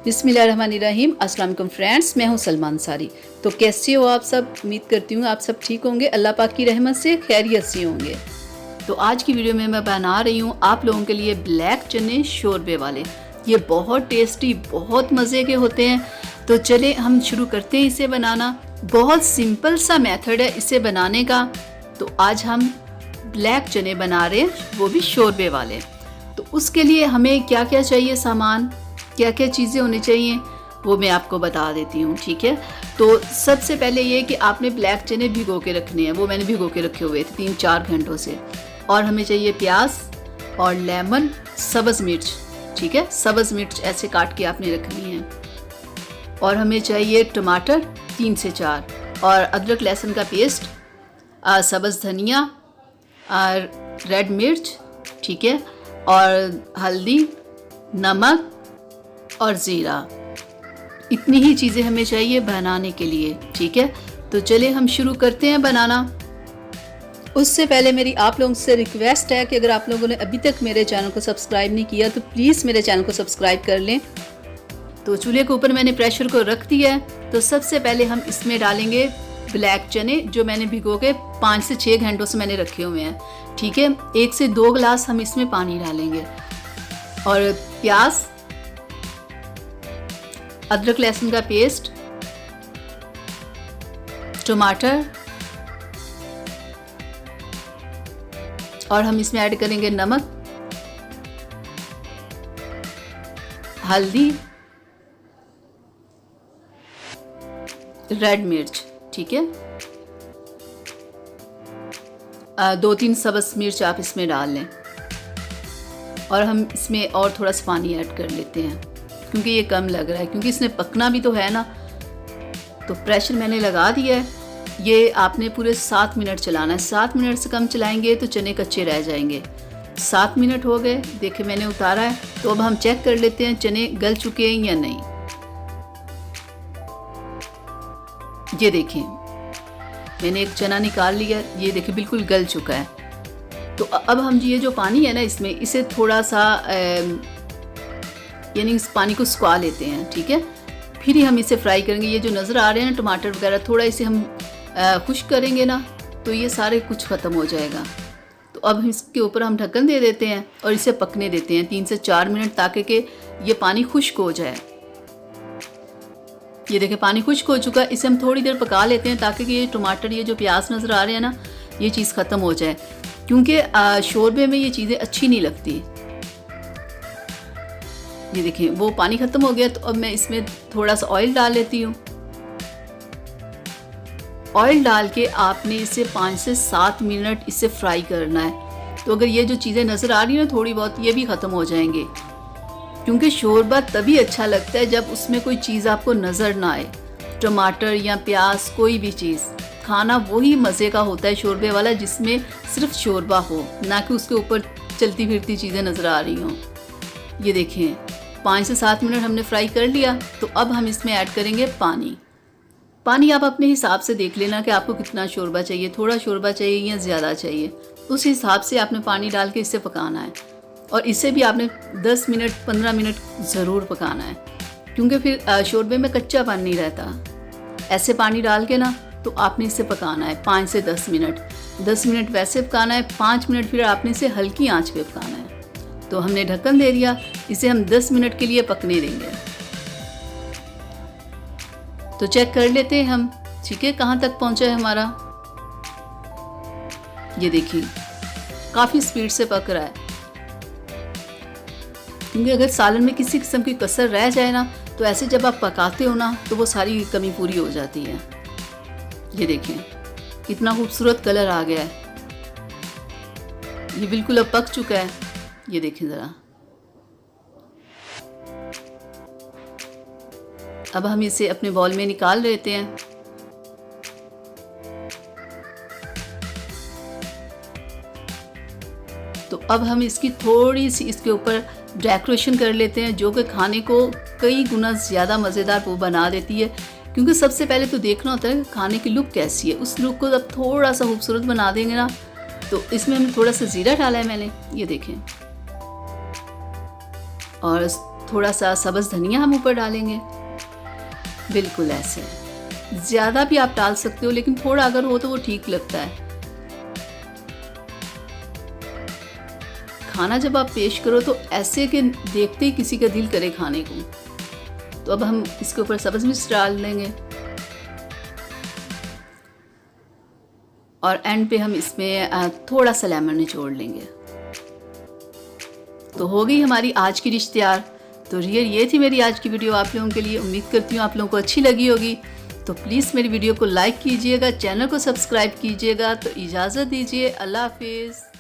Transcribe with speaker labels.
Speaker 1: बिस्मिल्लाहिर्रहमानिर्रहीम। अस्सलाम वालेकुम फ्रेंड्स, मैं हूं सलमा अंसारी। तो कैसे हो आप सब? उम्मीद करती हूँ आप सब ठीक होंगे, अल्लाह पाक की रहमत से खैरियत से होंगे। तो आज की वीडियो में मैं बना रही हूँ आप लोगों के लिए ब्लैक चने शोरबे वाले। ये बहुत टेस्टी, बहुत मज़े के होते हैं। तो चले हम शुरू करते हैं इसे बनाना। बहुत सिंपल सा मेथड है इसे बनाने का। तो आज हम ब्लैक चने बना रहे हैं, वो भी शोरबे वाले। तो उसके लिए हमें क्या क्या चाहिए, सामान क्या क्या चीज़ें होनी चाहिए, वो मैं आपको बता देती हूँ, ठीक है। तो सबसे पहले ये कि आपने ब्लैक चने भिगो के रखने हैं। वो मैंने भिगो के रखे हुए थे 3-4 घंटों से। और हमें चाहिए प्याज और लेमन, सब्ज़ मिर्च, ठीक है, सब्ज़ मिर्च ऐसे काट के आपने रखनी है। और हमें चाहिए टमाटर 3 से 4, और अदरक लहसुन का पेस्ट, सब्ज़ धनिया, और रेड मिर्च, ठीक है, और हल्दी, नमक और ज़ीरा। इतनी ही चीज़ें हमें चाहिए बनाने के लिए, ठीक है। तो चलिए हम शुरू करते हैं बनाना। उससे पहले मेरी आप लोगों से रिक्वेस्ट है कि अगर आप लोगों ने अभी तक मेरे चैनल को सब्सक्राइब नहीं किया तो प्लीज़ मेरे चैनल को सब्सक्राइब कर लें। तो चूल्हे के ऊपर मैंने प्रेशर को रख दिया है। तो सबसे पहले हम इसमें डालेंगे ब्लैक चने, जो मैंने भिगो के 5 से 6 घंटों से मैंने रखे हुए हैं, ठीक है। 1 से 2 गिलास हम इसमें पानी डालेंगे। और प्याज, अदरक लहसुन का पेस्ट, टमाटर, और हम इसमें ऐड करेंगे नमक, हल्दी, रेड मिर्च, ठीक है। 2-3 सब्ज़ मिर्च आप इसमें डाल लें। और हम इसमें और थोड़ा सा पानी ऐड कर लेते हैं क्योंकि ये कम लग रहा है, क्योंकि इसमें पकना भी तो है ना। तो प्रेशर मैंने लगा दिया है। ये आपने पूरे 7 मिनट चलाना है। 7 मिनट से कम चलाएंगे तो चने कच्चे रह जाएंगे। 7 मिनट हो गए, देखिए मैंने उतारा है। तो अब हम चेक कर लेते हैं चने गल चुके हैं या नहीं। ये देखिए मैंने एक चना निकाल लिया, ये देखिए बिल्कुल गल चुका है। तो अब हम ये जो पानी है ना इसमें, इसे थोड़ा सा यानी इस पानी को सुखा लेते हैं, ठीक है। फिर ही हम इसे फ्राई करेंगे। ये जो नज़र आ रहे हैं ना टमाटर वगैरह, थोड़ा इसे हम खुश्क करेंगे ना तो ये सारे कुछ ख़त्म हो जाएगा। तो अब इसके ऊपर हम ढक्कन दे देते हैं और इसे पकने देते हैं 3 से 4 मिनट, ताकि कि ये पानी खुश्क हो जाए। ये देखिए पानी खुश्क हो चुका है। इसे हम थोड़ी देर पका लेते हैं ताकि कि ये टमाटर, ये जो प्याज नज़र आ रहे हैं ना, ये चीज़ ख़त्म हो जाए, क्योंकि शोरबे में ये चीज़ें अच्छी नहीं लगती। ये देखिए वो पानी ख़त्म हो गया। तो अब मैं इसमें थोड़ा सा ऑयल डाल लेती हूँ। ऑयल डाल के आपने इसे 5 से 7 मिनट इसे फ्राई करना है। तो अगर ये जो चीज़ें नज़र आ रही हैं ना थोड़ी बहुत, ये भी ख़त्म हो जाएंगे, क्योंकि शोरबा तभी अच्छा लगता है जब उसमें कोई चीज़ आपको नज़र ना आए। टमाटर या प्याज, कोई भी चीज़ खाना वही मज़े का होता है शोरबे वाला, जिसमें सिर्फ शोरबा हो, ना कि उसके ऊपर चलती फिरती चीज़ें नज़र आ रही हों। ये देखें 5 से 7 मिनट हमने फ्राई कर लिया। तो अब हम इसमें ऐड करेंगे पानी। पानी आप अपने हिसाब से देख लेना कि आपको कितना शोरबा चाहिए, थोड़ा शोरबा चाहिए या ज़्यादा चाहिए, उस हिसाब से आपने पानी डाल के इसे पकाना है। और इसे भी आपने 10 मिनट 15 मिनट ज़रूर पकाना है, क्योंकि फिर शोरबे में कच्चापन नहीं रहता। ऐसे पानी डाल के ना तो आपने इसे पकाना है 5 से 10 मिनट। 10 मिनट वैसे पकाना है, 5 मिनट फिर आपने इसे हल्की आंच पे पकाना है। तो हमने ढक्कन दे दिया, इसे हम 10 मिनट के लिए पकने देंगे। तो चेक कर लेते हैं हम, ठीक है, कहाँ तक पहुँचा है हमारा। ये देखिए काफ़ी स्पीड से पक रहा है, क्योंकि अगर सालन में किसी किस्म की कसर रह जाए ना तो ऐसे जब आप पकाते हो ना तो वो सारी कमी पूरी हो जाती है। ये देखें कितना खूबसूरत कलर आ गया है। ये बिल्कुल अब पक चुका है। ये देखें ज़रा। अब हम इसे अपने बाउल में निकाल लेते हैं। तो अब हम इसकी थोड़ी सी इसके ऊपर डेकोरेशन कर लेते हैं, जो कि खाने को कई गुना ज़्यादा मज़ेदार वो बना देती है। क्योंकि सबसे पहले तो देखना होता है खाने की लुक कैसी है, उस लुक को जब थोड़ा सा खूबसूरत बना देंगे ना। तो इसमें हमने थोड़ा सा ज़ीरा डाला है मैंने, ये देखें, और थोड़ा सा सब्ज़ धनिया हम ऊपर डालेंगे, बिल्कुल ऐसे। ज़्यादा भी आप डाल सकते हो, लेकिन थोड़ा अगर हो तो वो ठीक लगता है। खाना जब आप पेश करो तो ऐसे कि देखते ही किसी का दिल करे खाने को। तो अब हम इसके ऊपर सब्ज़ मिर्च डाल देंगे और एंड पे हम इसमें थोड़ा सा लेमन निचोड़ लेंगे। तो हो गई हमारी आज की डिश तैयार। तो ये थी मेरी आज की वीडियो आप लोगों के लिए। उम्मीद करती हूँ आप लोगों को अच्छी लगी होगी। तो प्लीज़ मेरी वीडियो को लाइक कीजिएगा, चैनल को सब्सक्राइब कीजिएगा। तो इजाज़त दीजिए, अल्लाह हाफिज़।